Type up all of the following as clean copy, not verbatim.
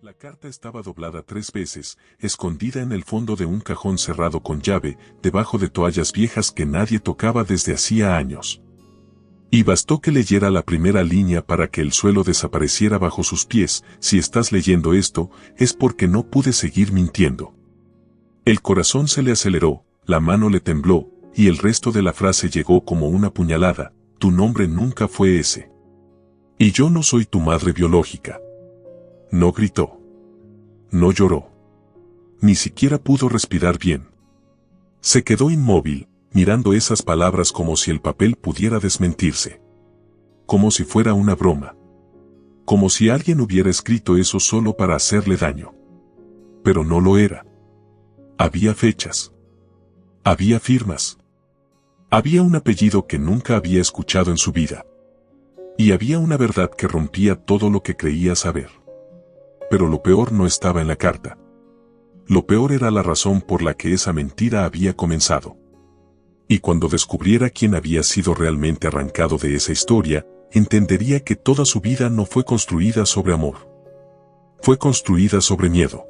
La carta estaba doblada 3 veces, escondida en el fondo de un cajón cerrado con llave, debajo de toallas viejas que nadie tocaba desde hacía años. Y bastó que leyera la primera línea para que el suelo desapareciera bajo sus pies. Si estás leyendo esto, es porque no pude seguir mintiendo. El corazón se le aceleró, la mano le tembló, y el resto de la frase llegó como una puñalada: tu nombre nunca fue ese. Y yo no soy tu madre biológica. No gritó. No lloró. Ni siquiera pudo respirar bien. Se quedó inmóvil, mirando esas palabras como si el papel pudiera desmentirse. Como si fuera una broma. Como si alguien hubiera escrito eso solo para hacerle daño. Pero no lo era. Había fechas. Había firmas. Había un apellido que nunca había escuchado en su vida. Y había una verdad que rompía todo lo que creía saber. Pero lo peor no estaba en la carta. Lo peor era la razón por la que esa mentira había comenzado. Y cuando descubriera quién había sido realmente arrancado de esa historia, entendería que toda su vida no fue construida sobre amor. Fue construida sobre miedo.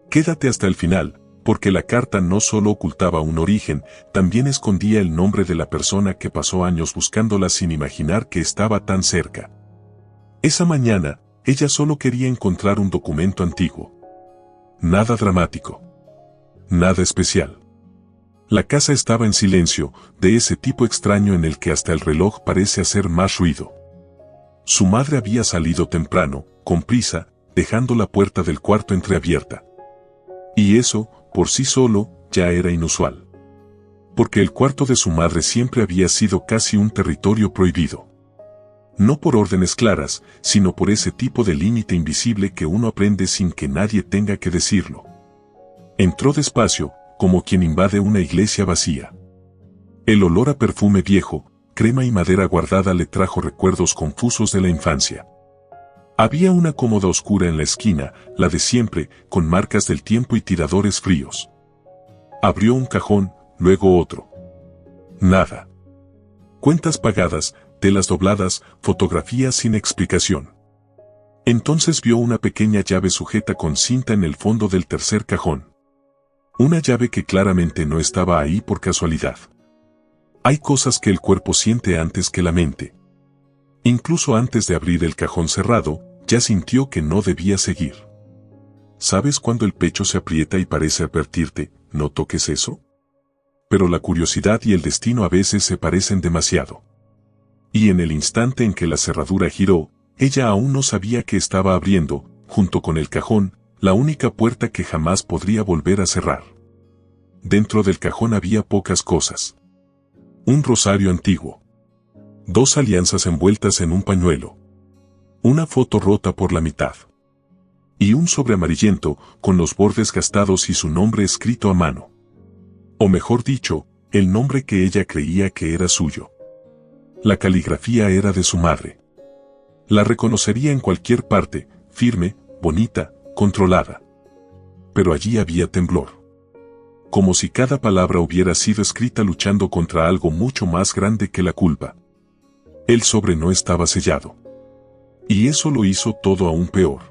Quédate hasta el final, porque la carta no solo ocultaba un origen, también escondía el nombre de la persona que pasó años buscándola sin imaginar que estaba tan cerca. Esa mañana, ella solo quería encontrar un documento antiguo. Nada dramático. Nada especial. La casa estaba en silencio, de ese tipo extraño en el que hasta el reloj parece hacer más ruido. Su madre había salido temprano, con prisa, dejando la puerta del cuarto entreabierta. Y eso, por sí solo, ya era inusual. Porque el cuarto de su madre siempre había sido casi un territorio prohibido. No por órdenes claras, sino por ese tipo de límite invisible que uno aprende sin que nadie tenga que decirlo. Entró despacio, como quien invade una iglesia vacía. El olor a perfume viejo, crema y madera guardada le trajo recuerdos confusos de la infancia. Había una cómoda oscura en la esquina, la de siempre, con marcas del tiempo y tiradores fríos. Abrió un cajón, luego otro. Nada. Cuentas pagadas, telas dobladas, fotografías sin explicación. Entonces vio una pequeña llave sujeta con cinta en el fondo del tercer cajón. Una llave que claramente no estaba ahí por casualidad. Hay cosas que el cuerpo siente antes que la mente. Incluso antes de abrir el cajón cerrado, ya sintió que no debía seguir. ¿Sabes cuando el pecho se aprieta y parece advertirte, no toques eso? Pero la curiosidad y el destino a veces se parecen demasiado. Y en el instante en que la cerradura giró, ella aún no sabía que estaba abriendo, junto con el cajón, la única puerta que jamás podría volver a cerrar. Dentro del cajón había pocas cosas. Un rosario antiguo. 2 alianzas envueltas en un pañuelo. Una foto rota por la mitad. Y un sobre amarillento, con los bordes gastados y su nombre escrito a mano. O mejor dicho, el nombre que ella creía que era suyo. La caligrafía era de su madre. La reconocería en cualquier parte, firme, bonita, controlada. Pero allí había temblor. Como si cada palabra hubiera sido escrita luchando contra algo mucho más grande que la culpa. El sobre no estaba sellado. Y eso lo hizo todo aún peor.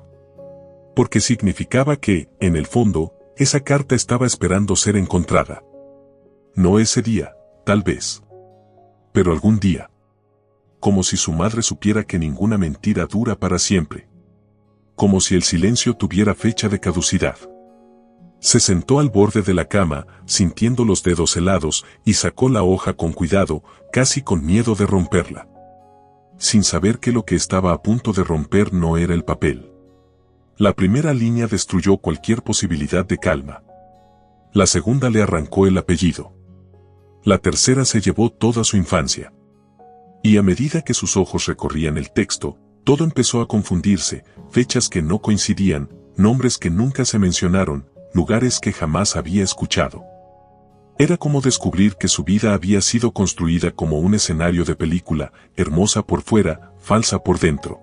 Porque significaba que, en el fondo, esa carta estaba esperando ser encontrada. No ese día, tal vez. Pero algún día. Como si su madre supiera que ninguna mentira dura para siempre. Como si el silencio tuviera fecha de caducidad. Se sentó al borde de la cama, sintiendo los dedos helados, y sacó la hoja con cuidado, casi con miedo de romperla. Sin saber que lo que estaba a punto de romper no era el papel. La primera línea destruyó cualquier posibilidad de calma. La segunda le arrancó el apellido. La tercera se llevó toda su infancia. Y a medida que sus ojos recorrían el texto, todo empezó a confundirse, fechas que no coincidían, nombres que nunca se mencionaron, lugares que jamás había escuchado. Era como descubrir que su vida había sido construida como un escenario de película, hermosa por fuera, falsa por dentro.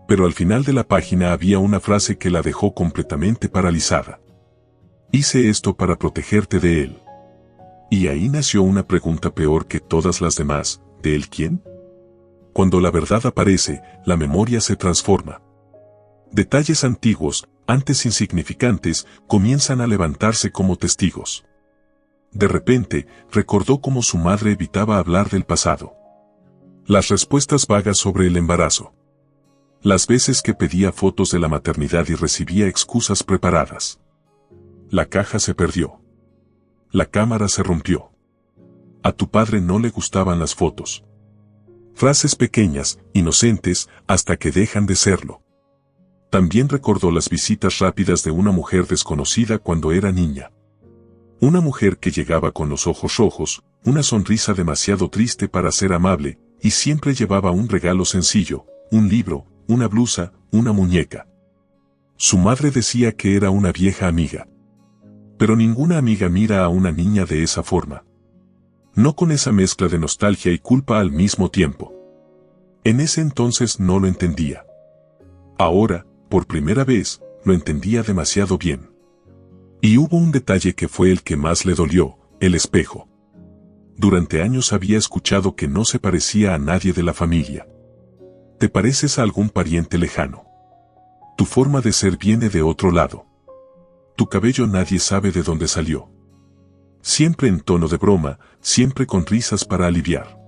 Pero al final de la página había una frase que la dejó completamente paralizada. Hice esto para protegerte de él. Y ahí nació una pregunta peor que todas las demás. ¿De él quién? Cuando la verdad aparece, la memoria se transforma. Detalles antiguos, antes insignificantes, comienzan a levantarse como testigos. De repente, recordó cómo su madre evitaba hablar del pasado. Las respuestas vagas sobre el embarazo. Las veces que pedía fotos de la maternidad y recibía excusas preparadas. La caja se perdió. La cámara se rompió. A tu padre no le gustaban las fotos. Frases pequeñas, inocentes, hasta que dejan de serlo. También recordó las visitas rápidas de una mujer desconocida cuando era niña. Una mujer que llegaba con los ojos rojos, una sonrisa demasiado triste para ser amable, y siempre llevaba un regalo sencillo, un libro, una blusa, una muñeca. Su madre decía que era una vieja amiga. Pero ninguna amiga mira a una niña de esa forma. No con esa mezcla de nostalgia y culpa al mismo tiempo. En ese entonces no lo entendía. Ahora, por primera vez, lo entendía demasiado bien. Y hubo un detalle que fue el que más le dolió, el espejo. Durante años había escuchado que no se parecía a nadie de la familia. Te pareces a algún pariente lejano. Tu forma de ser viene de otro lado. Tu cabello nadie sabe de dónde salió. Siempre en tono de broma, siempre con risas para aliviar.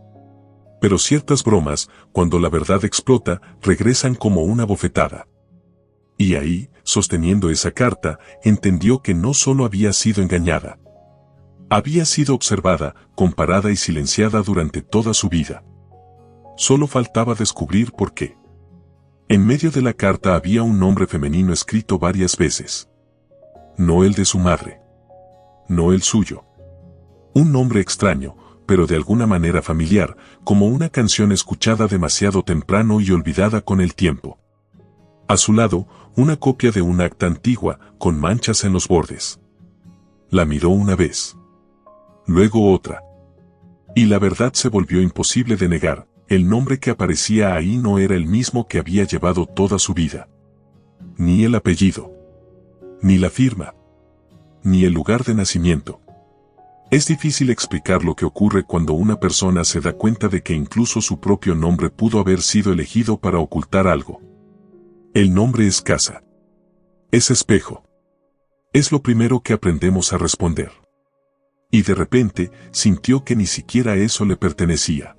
Pero ciertas bromas, cuando la verdad explota, regresan como una bofetada. Y ahí, sosteniendo esa carta, entendió que no solo había sido engañada. Había sido observada, comparada y silenciada durante toda su vida. Solo faltaba descubrir por qué. En medio de la carta había un nombre femenino escrito varias veces. No el de su madre. No el suyo. Un nombre extraño, pero de alguna manera familiar, como una canción escuchada demasiado temprano y olvidada con el tiempo. A su lado, una copia de un acta antigua, con manchas en los bordes. La miró una vez. Luego otra. Y la verdad se volvió imposible de negar, el nombre que aparecía ahí no era el mismo que había llevado toda su vida. Ni el apellido. Ni la firma. Ni el lugar de nacimiento. Es difícil explicar lo que ocurre cuando una persona se da cuenta de que incluso su propio nombre pudo haber sido elegido para ocultar algo. El nombre es casa. Es espejo. Es lo primero que aprendemos a responder. Y de repente, sintió que ni siquiera eso le pertenecía.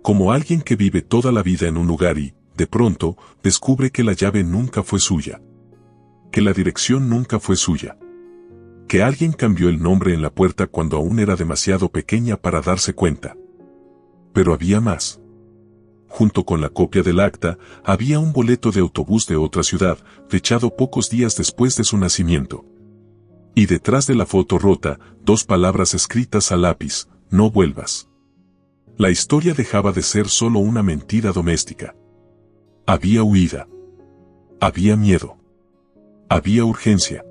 Como alguien que vive toda la vida en un lugar y, de pronto, descubre que la llave nunca fue suya. Que la dirección nunca fue suya. Que alguien cambió el nombre en la puerta cuando aún era demasiado pequeña para darse cuenta. Pero había más. Junto con la copia del acta, había un boleto de autobús de otra ciudad, fechado pocos días después de su nacimiento. Y detrás de la foto rota, 2 palabras escritas a lápiz: no vuelvas. La historia dejaba de ser solo una mentira doméstica. Había huida. Había miedo. Había urgencia.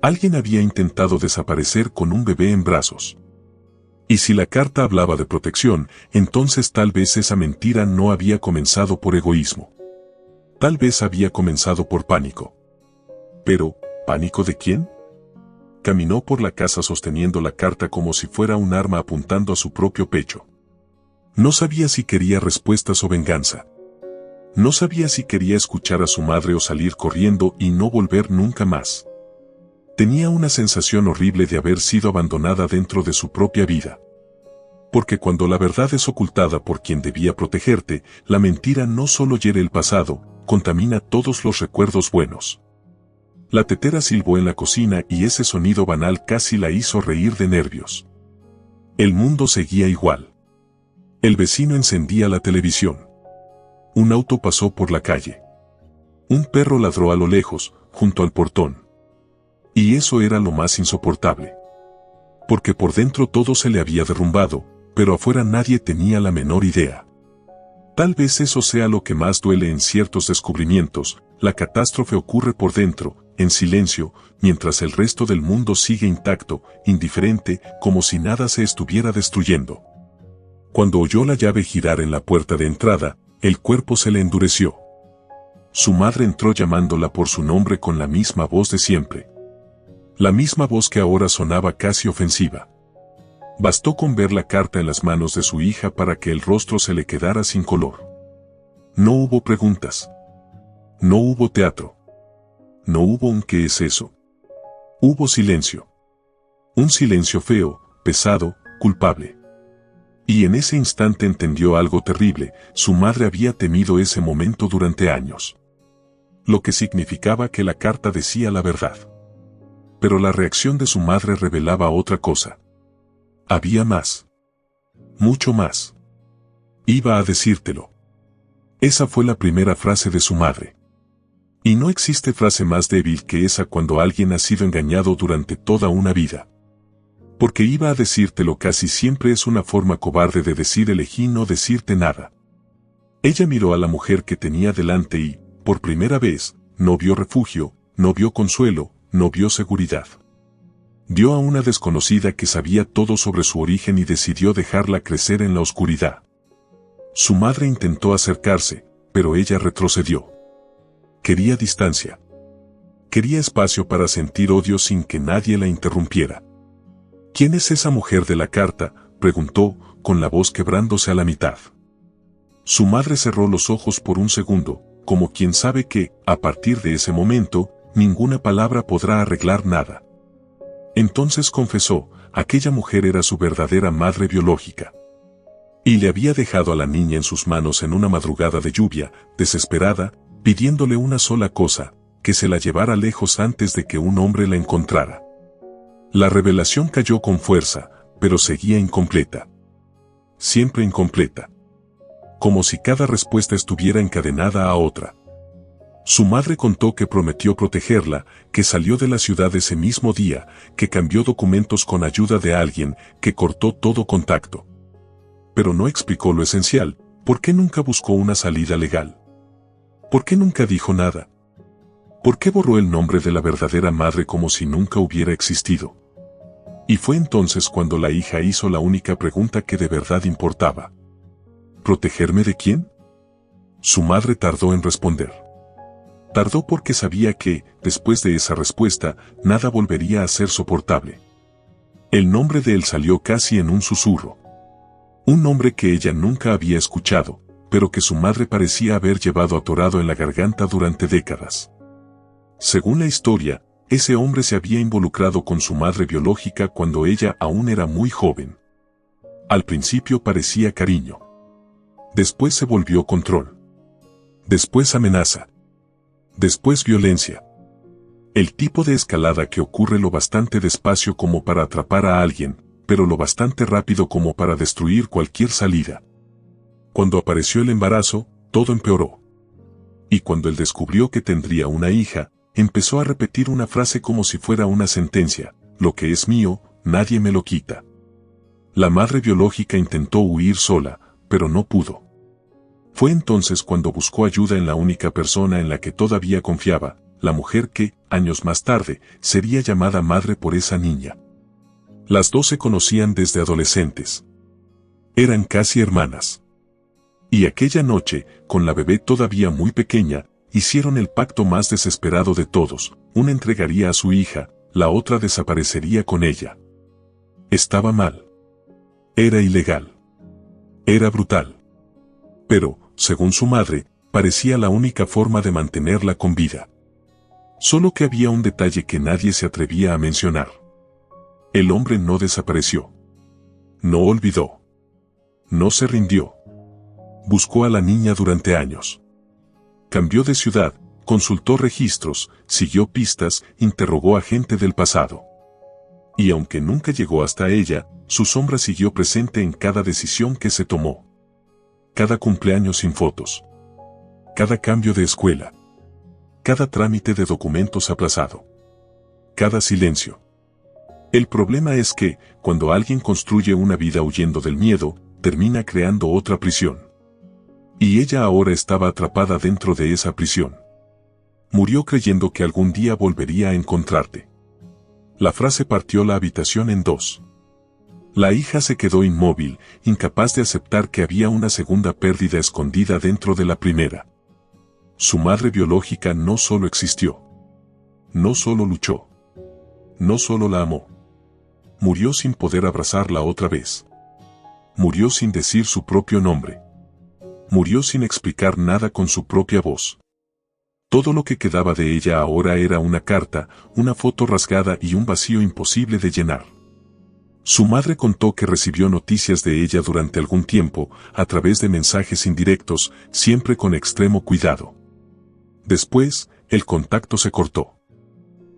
Alguien había intentado desaparecer con un bebé en brazos. Y si la carta hablaba de protección, entonces tal vez esa mentira no había comenzado por egoísmo. Tal vez había comenzado por pánico. Pero, ¿pánico de quién? Caminó por la casa sosteniendo la carta como si fuera un arma apuntando a su propio pecho. No sabía si quería respuestas o venganza. No sabía si quería escuchar a su madre o salir corriendo y no volver nunca más. Tenía una sensación horrible de haber sido abandonada dentro de su propia vida. Porque cuando la verdad es ocultada por quien debía protegerte, la mentira no solo hiere el pasado, contamina todos los recuerdos buenos. La tetera silbó en la cocina y ese sonido banal casi la hizo reír de nervios. El mundo seguía igual. El vecino encendía la televisión. Un auto pasó por la calle. Un perro ladró a lo lejos, junto al portón. Y eso era lo más insoportable. Porque por dentro todo se le había derrumbado, pero afuera nadie tenía la menor idea. Tal vez eso sea lo que más duele en ciertos descubrimientos: la catástrofe ocurre por dentro, en silencio, mientras el resto del mundo sigue intacto, indiferente, como si nada se estuviera destruyendo. Cuando oyó la llave girar en la puerta de entrada, el cuerpo se le endureció. Su madre entró llamándola por su nombre con la misma voz de siempre. La misma voz que ahora sonaba casi ofensiva. Bastó con ver la carta en las manos de su hija para que el rostro se le quedara sin color. No hubo preguntas. No hubo teatro. No hubo un ¿qué es eso? Hubo silencio. Un silencio feo, pesado, culpable. Y en ese instante entendió algo terrible: su madre había temido ese momento durante años. Lo que significaba que la carta decía la verdad. Pero la reacción de su madre revelaba otra cosa. Había más. Mucho más. Iba a decírtelo. Esa fue la primera frase de su madre. Y no existe frase más débil que esa cuando alguien ha sido engañado durante toda una vida. Porque iba a decírtelo casi siempre es una forma cobarde de decir elegí no decirte nada. Ella miró a la mujer que tenía delante y, por primera vez, no vio refugio, no vio consuelo, no vio seguridad. Vio a una desconocida que sabía todo sobre su origen y decidió dejarla crecer en la oscuridad. Su madre intentó acercarse, pero ella retrocedió. Quería distancia. Quería espacio para sentir odio sin que nadie la interrumpiera. ¿Quién es esa mujer de la carta?, preguntó, con la voz quebrándose a la mitad. Su madre cerró los ojos por un segundo, como quien sabe que, a partir de ese momento, ninguna palabra podrá arreglar nada. Entonces confesó: aquella mujer era su verdadera madre biológica. Y le había dejado a la niña en sus manos en una madrugada de lluvia, desesperada, pidiéndole una sola cosa: que se la llevara lejos antes de que un hombre la encontrara. La revelación cayó con fuerza, pero seguía incompleta. Siempre incompleta. Como si cada respuesta estuviera encadenada a otra. Su madre contó que prometió protegerla, que salió de la ciudad ese mismo día, que cambió documentos con ayuda de alguien, que cortó todo contacto. Pero no explicó lo esencial: ¿por qué nunca buscó una salida legal? ¿Por qué nunca dijo nada? ¿Por qué borró el nombre de la verdadera madre como si nunca hubiera existido? Y fue entonces cuando la hija hizo la única pregunta que de verdad importaba. ¿Protegerme de quién? Su madre tardó en responder. Tardó porque sabía que, después de esa respuesta, nada volvería a ser soportable. El nombre de él salió casi en un susurro. Un nombre que ella nunca había escuchado, pero que su madre parecía haber llevado atorado en la garganta durante décadas. Según la historia, ese hombre se había involucrado con su madre biológica cuando ella aún era muy joven. Al principio parecía cariño. Después se volvió control. Después amenaza. Después violencia. El tipo de escalada que ocurre lo bastante despacio como para atrapar a alguien, pero lo bastante rápido como para destruir cualquier salida. Cuando apareció el embarazo, todo empeoró. Y cuando él descubrió que tendría una hija, empezó a repetir una frase como si fuera una sentencia: lo que es mío, nadie me lo quita. La madre biológica intentó huir sola, pero no pudo. Fue entonces cuando buscó ayuda en la única persona en la que todavía confiaba, la mujer que, años más tarde, sería llamada madre por esa niña. Las dos se conocían desde adolescentes. Eran casi hermanas. Y aquella noche, con la bebé todavía muy pequeña, hicieron el pacto más desesperado de todos: una entregaría a su hija, la otra desaparecería con ella. Estaba mal. Era ilegal. Era brutal. Pero, según su madre, parecía la única forma de mantenerla con vida. Solo que había un detalle que nadie se atrevía a mencionar. El hombre no desapareció. No olvidó. No se rindió. Buscó a la niña durante años. Cambió de ciudad, consultó registros, siguió pistas, interrogó a gente del pasado. Y aunque nunca llegó hasta ella, su sombra siguió presente en cada decisión que se tomó. Cada cumpleaños sin fotos. Cada cambio de escuela. Cada trámite de documentos aplazado. Cada silencio. El problema es que, cuando alguien construye una vida huyendo del miedo, termina creando otra prisión. Y ella ahora estaba atrapada dentro de esa prisión. Murió creyendo que algún día volvería a encontrarte. La frase partió la habitación en dos. La hija se quedó inmóvil, incapaz de aceptar que había una segunda pérdida escondida dentro de la primera. Su madre biológica no solo existió. No solo luchó. No solo la amó. Murió sin poder abrazarla otra vez. Murió sin decir su propio nombre. Murió sin explicar nada con su propia voz. Todo lo que quedaba de ella ahora era una carta, una foto rasgada y un vacío imposible de llenar. Su madre contó que recibió noticias de ella durante algún tiempo, a través de mensajes indirectos, siempre con extremo cuidado. Después, el contacto se cortó.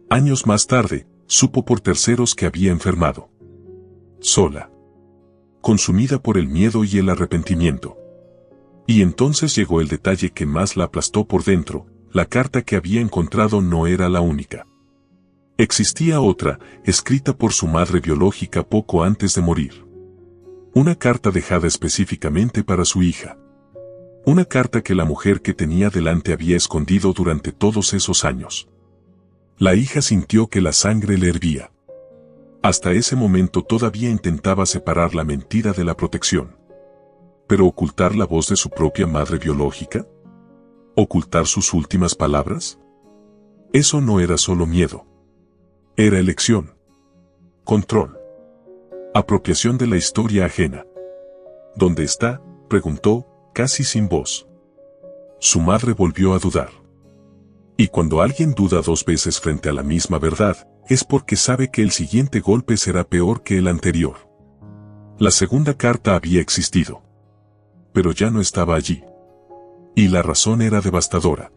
Años más tarde, supo por terceros que había enfermado. Sola. Consumida por el miedo y el arrepentimiento. Y entonces llegó el detalle que más la aplastó por dentro: la carta que había encontrado no era la única. Existía otra, escrita por su madre biológica poco antes de morir. Una carta dejada específicamente para su hija. Una carta que la mujer que tenía delante había escondido durante todos esos años. La hija sintió que la sangre le hervía. Hasta ese momento todavía intentaba separar la mentira de la protección. ¿Pero ocultar la voz de su propia madre biológica? ¿Ocultar sus últimas palabras? Eso no era solo miedo. Era elección. Control. Apropiación de la historia ajena. ¿Dónde está?, preguntó, casi sin voz. Su madre volvió a dudar. Y cuando alguien duda dos veces frente a la misma verdad, es porque sabe que el siguiente golpe será peor que el anterior. La segunda carta había existido. Pero ya no estaba allí. Y la razón era devastadora.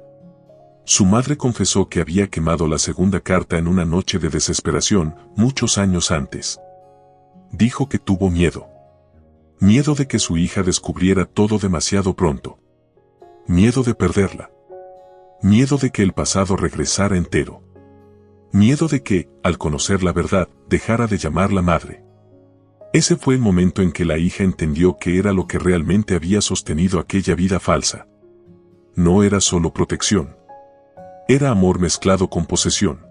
Su madre confesó que había quemado la segunda carta en una noche de desesperación, muchos años antes. Dijo que tuvo miedo. Miedo de que su hija descubriera todo demasiado pronto. Miedo de perderla. Miedo de que el pasado regresara entero. Miedo de que, al conocer la verdad, dejara de llamarla madre. Ese fue el momento en que la hija entendió que era lo que realmente había sostenido aquella vida falsa. No era solo protección. Era amor mezclado con posesión.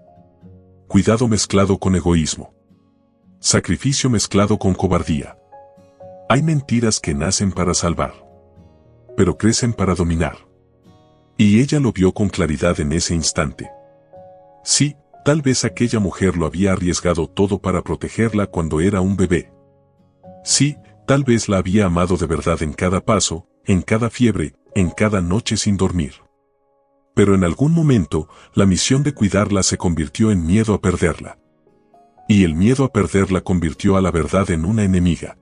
Cuidado mezclado con egoísmo. Sacrificio mezclado con cobardía. Hay mentiras que nacen para salvar, pero crecen para dominar. Y ella lo vio con claridad en ese instante. Sí, tal vez aquella mujer lo había arriesgado todo para protegerla cuando era un bebé. Sí, tal vez la había amado de verdad en cada paso, en cada fiebre, en cada noche sin dormir. Pero en algún momento, la misión de cuidarla se convirtió en miedo a perderla. Y el miedo a perderla convirtió a la verdad en una enemiga.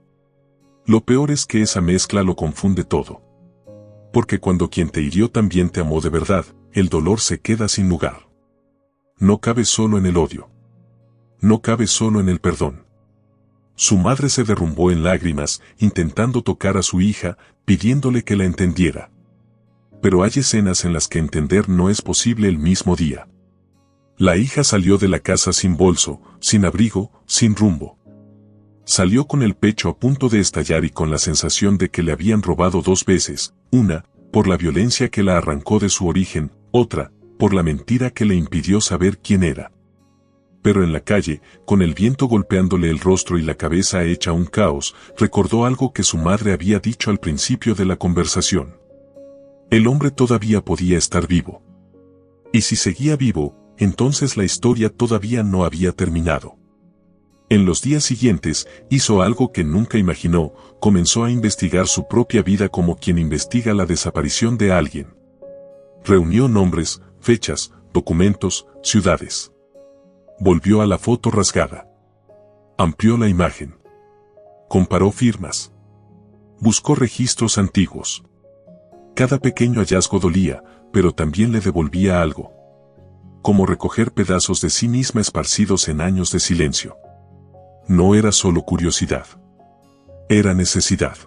Lo peor es que esa mezcla lo confunde todo. Porque cuando quien te hirió también te amó de verdad, el dolor se queda sin lugar. No cabe solo en el odio. No cabe solo en el perdón. Su madre se derrumbó en lágrimas, intentando tocar a su hija, pidiéndole que la entendiera. Pero hay escenas en las que entender no es posible el mismo día. La hija salió de la casa sin bolso, sin abrigo, sin rumbo. Salió con el pecho a punto de estallar y con la sensación de que le habían robado dos veces, una, por la violencia que la arrancó de su origen, otra, por la mentira que le impidió saber quién era. Pero en la calle, con el viento golpeándole el rostro y la cabeza hecha un caos, recordó algo que su madre había dicho al principio de la conversación. El hombre todavía podía estar vivo. Y si seguía vivo, entonces la historia todavía no había terminado. En los días siguientes, hizo algo que nunca imaginó: comenzó a investigar su propia vida como quien investiga la desaparición de alguien. Reunió nombres, fechas, documentos, ciudades. Volvió a la foto rasgada. Amplió la imagen. Comparó firmas. Buscó registros antiguos. Cada pequeño hallazgo dolía, pero también le devolvía algo. Como recoger pedazos de sí misma esparcidos en años de silencio. No era solo curiosidad. Era necesidad.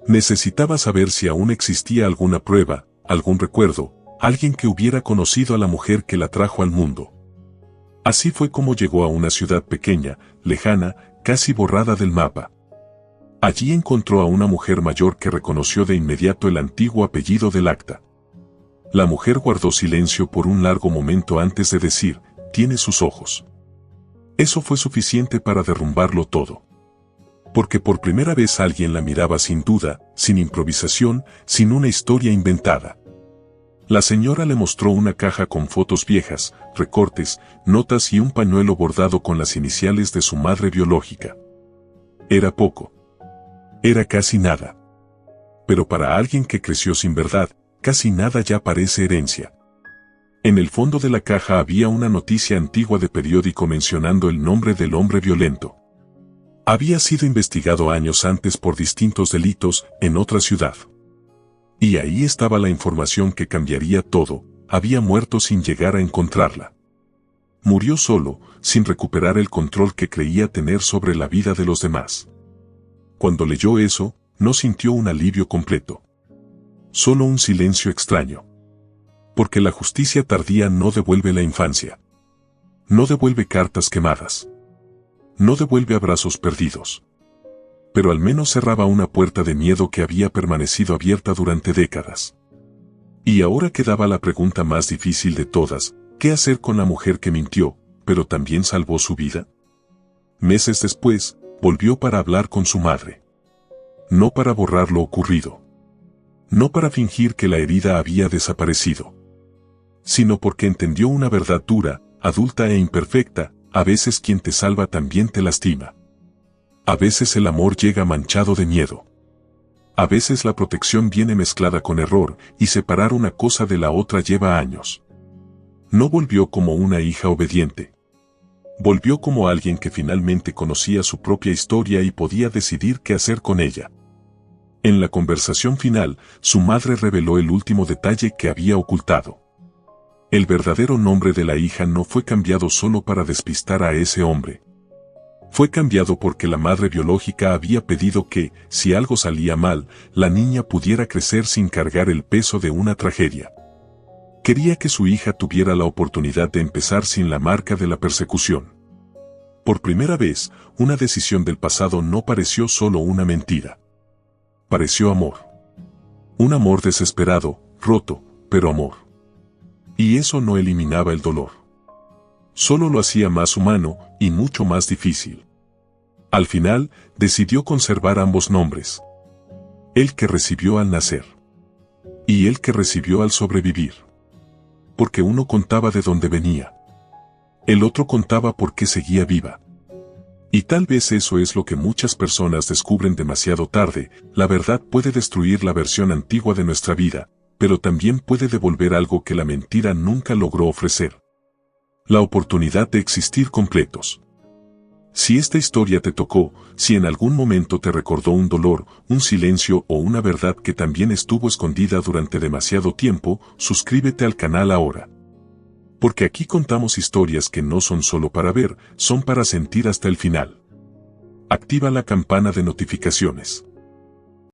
Necesitaba saber si aún existía alguna prueba, algún recuerdo, alguien que hubiera conocido a la mujer que la trajo al mundo. Así fue como llegó a una ciudad pequeña, lejana, casi borrada del mapa. Allí encontró a una mujer mayor que reconoció de inmediato el antiguo apellido del acta. La mujer guardó silencio por un largo momento antes de decir: tiene sus ojos. Eso fue suficiente para derrumbarlo todo. Porque por primera vez alguien la miraba sin duda, sin improvisación, sin una historia inventada. La señora le mostró una caja con fotos viejas, recortes, notas y un pañuelo bordado con las iniciales de su madre biológica. Era poco. Era casi nada. Pero para alguien que creció sin verdad, casi nada ya parece herencia. En el fondo de la caja había una noticia antigua de periódico mencionando el nombre del hombre violento. Había sido investigado años antes por distintos delitos en otra ciudad. Y ahí estaba la información que cambiaría todo: había muerto sin llegar a encontrarla. Murió solo, sin recuperar el control que creía tener sobre la vida de los demás. Cuando leyó eso, no sintió un alivio completo. Solo un silencio extraño. Porque la justicia tardía no devuelve la infancia. No devuelve cartas quemadas. No devuelve abrazos perdidos. Pero al menos cerraba una puerta de miedo que había permanecido abierta durante décadas. Y ahora quedaba la pregunta más difícil de todas: ¿qué hacer con la mujer que mintió, pero también salvó su vida? Meses después, volvió para hablar con su madre. No para borrar lo ocurrido. No para fingir que la herida había desaparecido. Sino porque entendió una verdad dura, adulta e imperfecta: a veces quien te salva también te lastima. A veces el amor llega manchado de miedo. A veces la protección viene mezclada con error, y separar una cosa de la otra lleva años. No volvió como una hija obediente. Volvió como alguien que finalmente conocía su propia historia y podía decidir qué hacer con ella. En la conversación final, su madre reveló el último detalle que había ocultado. El verdadero nombre de la hija no fue cambiado solo para despistar a ese hombre. Fue cambiado porque la madre biológica había pedido que, si algo salía mal, la niña pudiera crecer sin cargar el peso de una tragedia. Quería que su hija tuviera la oportunidad de empezar sin la marca de la persecución. Por primera vez, una decisión del pasado no pareció solo una mentira. Pareció amor. Un amor desesperado, roto, pero amor. Y eso no eliminaba el dolor. Solo lo hacía más humano y mucho más difícil. Al final, decidió conservar ambos nombres. El que recibió al nacer. Y el que recibió al sobrevivir. Porque uno contaba de dónde venía. El otro contaba por qué seguía viva. Y tal vez eso es lo que muchas personas descubren demasiado tarde: la verdad puede destruir la versión antigua de nuestra vida, pero también puede devolver algo que la mentira nunca logró ofrecer: la oportunidad de existir completos. Si esta historia te tocó, si en algún momento te recordó un dolor, un silencio o una verdad que también estuvo escondida durante demasiado tiempo, suscríbete al canal ahora. Porque aquí contamos historias que no son solo para ver, son para sentir hasta el final. Activa la campana de notificaciones.